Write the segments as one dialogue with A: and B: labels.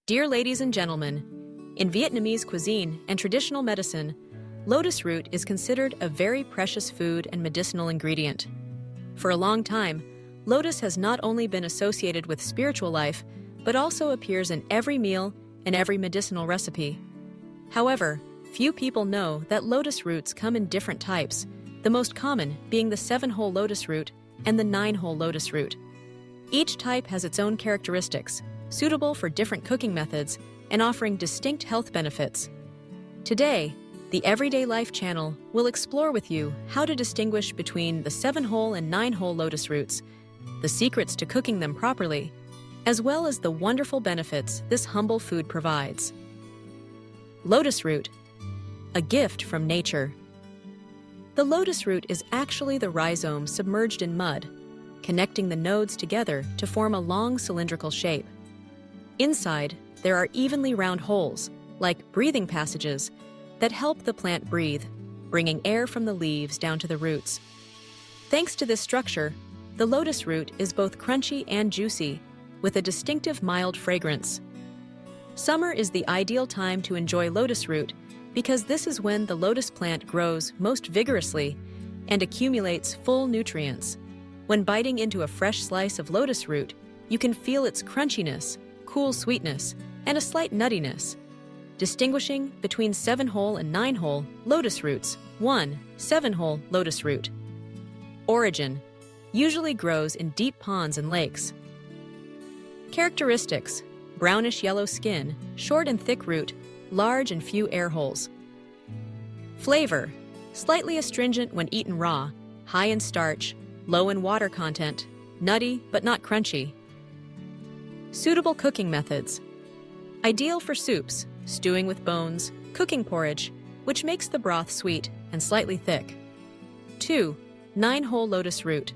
A: Dear ladies and gentlemen, in Vietnamese cuisine and traditional medicine, lotus root is considered a very precious food and medicinal ingredient. For a long time, lotus has not only been associated with spiritual life, but also appears in every meal and every medicinal recipe. However, few people know that lotus roots come in different types, the most common being the 7-hole lotus root and the 9-hole lotus root. Each type has its own characteristics, suitable for different cooking methods and offering distinct health benefits. Today, the Everyday Life channel will explore with you how to distinguish between the 7-hole and 9-hole lotus roots, the secrets to cooking them properly, as well as the wonderful benefits this humble food provides. Lotus root, a gift from nature. The lotus root is actually the rhizome submerged in mud, connecting the nodes together to form a long cylindrical shape. Inside, there are evenly round holes, like breathing passages, that help the plant breathe, bringing air from the leaves down to the roots. Thanks to this structure, the lotus root is both crunchy and juicy, with a distinctive mild fragrance. Summer is the ideal time to enjoy lotus root because this is when the lotus plant grows most vigorously and accumulates full nutrients. When biting into a fresh slice of lotus root, you can feel its crunchiness, cool sweetness, and a slight nuttiness. Distinguishing between 7-hole and 9-hole lotus roots. 1. 7-hole lotus root. Origin: usually grows in deep ponds and lakes. Characteristics: brownish yellow skin, short and thick root, large and few air holes. Flavor: slightly astringent when eaten raw, high in starch, low in water content, nutty but not crunchy. Suitable cooking methods: ideal for soups, stewing with bones, cooking porridge, which makes the broth sweet and slightly thick. 2. 9-hole lotus root.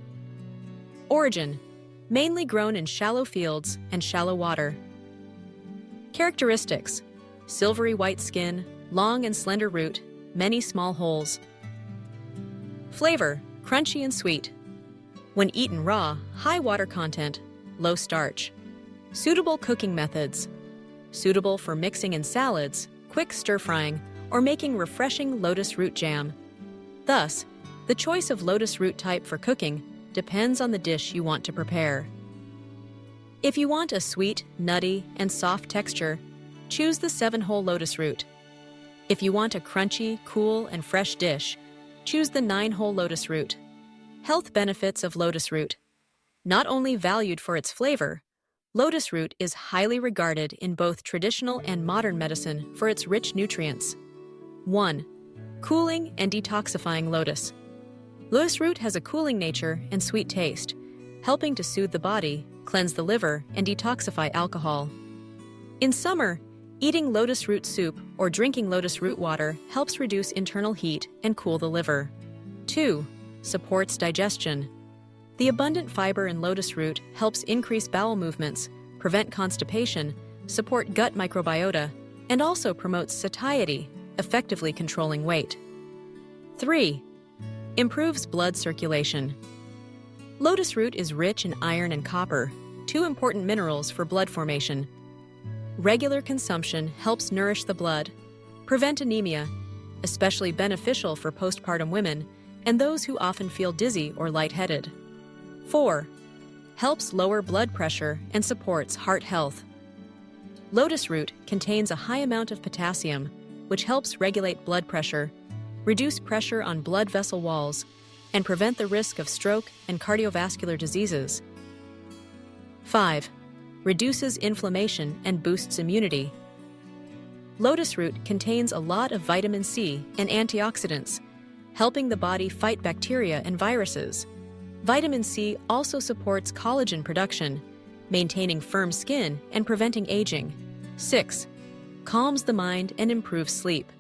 A: Origin: mainly grown in shallow fields and shallow water. Characteristics: silvery white skin, long and slender root, many small holes. Flavor: crunchy and sweet. When eaten raw, high water content, low starch. Suitable cooking methods: suitable for mixing in salads, quick stir-frying, or making refreshing lotus root jam. Thus, the choice of lotus root type for cooking depends on the dish you want to prepare. If you want a sweet, nutty, and soft texture, choose the 7-hole lotus root. If you want a crunchy, cool, and fresh dish, choose the 9-hole lotus root. Health benefits of lotus root: not only valued for its flavor, lotus root is highly regarded in both traditional and modern medicine for its rich nutrients. 1. Cooling and detoxifying lotus. Lotus root has a cooling nature and sweet taste, helping to soothe the body, cleanse the liver, and detoxify alcohol. In summer, eating lotus root soup or drinking lotus root water helps reduce internal heat and cool the liver. 2. Supports digestion. The abundant fiber in lotus root helps increase bowel movements, prevent constipation, support gut microbiota, and also promotes satiety, effectively controlling weight. 3. Improves blood circulation. Lotus root is rich in iron and copper, 2 important minerals for blood formation. Regular consumption helps nourish the blood, prevent anemia, especially beneficial for postpartum women and those who often feel dizzy or lightheaded. 4. Helps lower blood pressure and supports heart health. Lotus root contains a high amount of potassium, which helps regulate blood pressure, reduce pressure on blood vessel walls, and prevent the risk of stroke and cardiovascular diseases. 5. Reduces inflammation and boosts immunity. Lotus root contains a lot of vitamin C and antioxidants, helping the body fight bacteria and viruses. Vitamin C also supports collagen production, maintaining firm skin and preventing aging. 6. Calms the mind and improves sleep.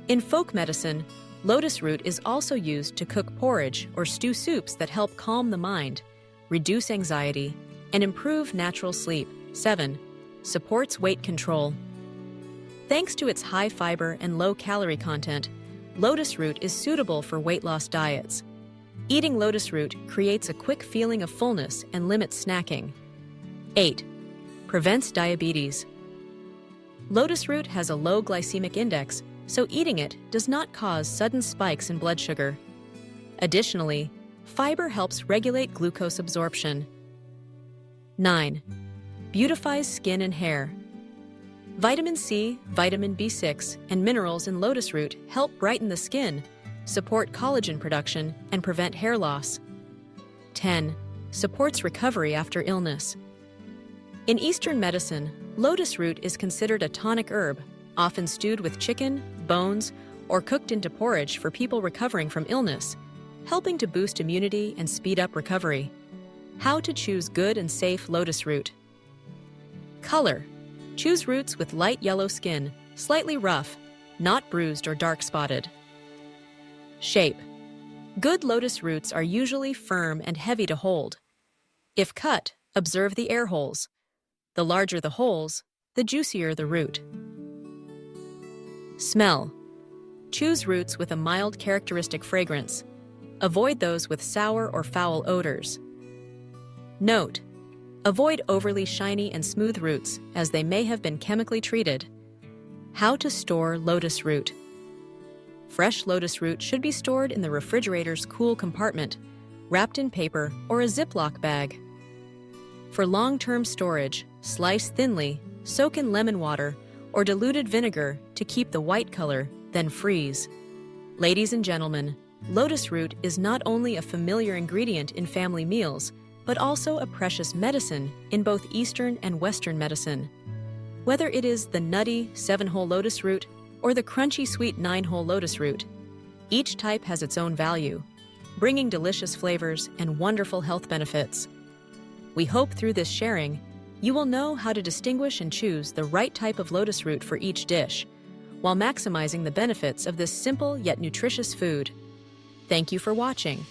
A: In folk medicine, lotus root is also used to cook porridge or stew soups that help calm the mind, reduce anxiety, and improve natural sleep. 7. Supports weight control. Thanks to its high fiber and low calorie content, lotus root is suitable for weight loss diets. Eating lotus root creates a quick feeling of fullness and limits snacking. 8. Prevents diabetes. Lotus root has a low glycemic index, so eating it does not cause sudden spikes in blood sugar. Additionally, fiber helps regulate glucose absorption. 9. Beautifies skin and hair. Vitamin C, vitamin B6, and minerals in lotus root help brighten the skin, support collagen production, and prevent hair loss. 10. Supports recovery after illness. In Eastern medicine, lotus root is considered a tonic herb, often stewed with chicken, bones, or cooked into porridge for people recovering from illness, helping to boost immunity and speed up recovery. How to choose good and safe lotus root. Color. Choose roots with light yellow skin, slightly rough, not bruised or dark spotted. Shape. Good lotus roots are usually firm and heavy to hold. If cut, observe the air holes. The larger the holes, the juicier the root. Smell. Choose roots with a mild characteristic fragrance. Avoid those with sour or foul odors. Note: avoid overly shiny and smooth roots, as they may have been chemically treated. How to store lotus root. Fresh lotus root should be stored in the refrigerator's cool compartment, wrapped in paper or a Ziploc bag. For long-term storage, slice thinly, soak in lemon water or diluted vinegar to keep the white color, then freeze. Ladies and gentlemen, lotus root is not only a familiar ingredient in family meals, but also a precious medicine in both Eastern and Western medicine. Whether it is the nutty 7-hole lotus root or the crunchy sweet 9-hole lotus root, each type has its own value, bringing delicious flavors and wonderful health benefits. We hope through this sharing, you will know how to distinguish and choose the right type of lotus root for each dish, while maximizing the benefits of this simple yet nutritious food. Thank you for watching.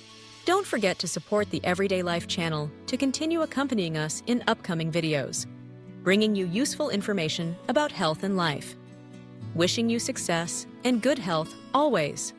A: Don't forget to support the Everyday Life channel to continue accompanying us in upcoming videos, bringing you useful information about health and life. Wishing you success and good health always.